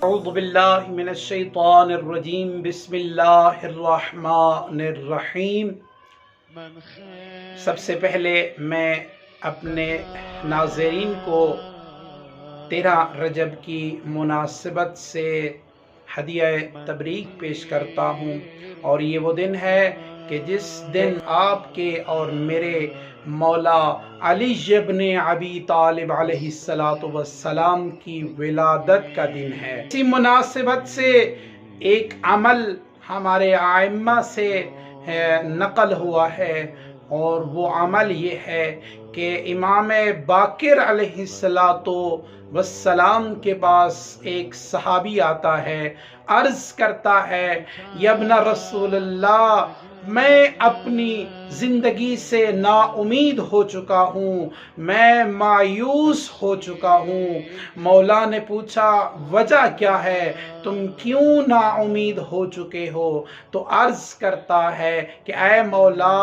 اعوذ باللہ من الشیطان الرجیم بسم اللہ الرحمن الرحیم۔ سب سے پہلے میں اپنے ناظرین کو 13 رجب کی مناسبت سے ہدیہ تبریک پیش کرتا ہوں، اور یہ وہ دن ہے کہ جس دن آپ کے اور میرے مولا علی ابن ابی طالب علیہ السلام کی ولادت کا دن ہے۔ اسی مناسبت سے ایک عمل ہمارے ائمہ سے نقل ہوا ہے، اور وہ عمل یہ ہے کہ امام باقر علیہ السلام کے پاس ایک صحابی آتا ہے، عرض کرتا ہے، یا ابن رسول اللہ، میں اپنی زندگی سے نا امید ہو چکا ہوں، میں مایوس ہو چکا ہوں۔ مولا نے پوچھا وجہ کیا ہے، تم کیوں نا امید ہو چکے ہو؟ تو عرض کرتا ہے کہ اے مولا،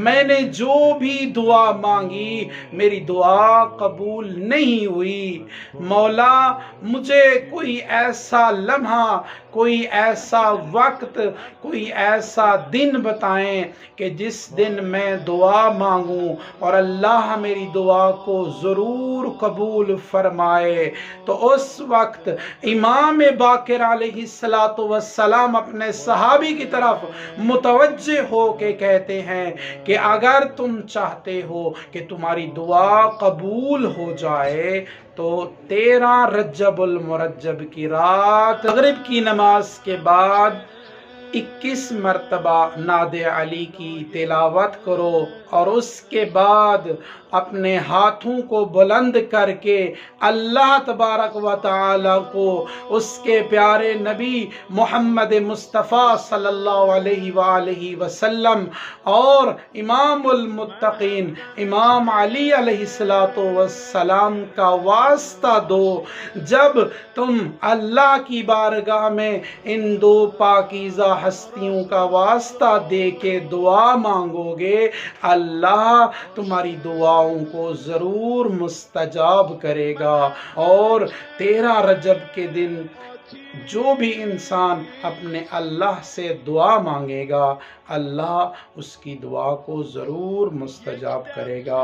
میں نے جو بھی دعا مانگی میری دعا قبول نہیں ہوئی۔ مولا، مجھے کوئی ایسا لمحہ، کوئی ایسا وقت، کوئی ایسا دن بتائیں کہ جس دن میں دعا مانگوں اور اللہ میری دعا کو ضرور قبول فرمائے۔ تو اس وقت امام باقر علیہ السلام اپنے صحابی کی طرف متوجہ ہو کے کہتے ہیں کہ اگر تم چاہتے ہو کہ تمہاری دعا قبول ہو جائے تو 13 رجب المرجب کی رات مغرب کی نماز کے بعد 21 مرتبہ نعت علی کی تلاوت کرو، اور اس کے بعد اپنے ہاتھوں کو بلند کر کے اللہ تبارک و تعالی کو، اس کے پیارے نبی محمد مصطفیٰ صلی اللہ علیہ وآلہ وسلم اور امام المتقین امام علی علیہ السلام کا واسطہ دو۔ جب تم اللہ کی بارگاہ میں ان دو پاکیزہ ہستیوں کا واسطہ دے کے دعا مانگو گے، اللہ تمہاری دعاؤں کو ضرور مستجاب کرے گا۔ اور 13 رجب کے دن جو بھی انسان اپنے اللہ سے دعا مانگے گا، اللہ اس کی دعا کو ضرور مستجاب کرے گا۔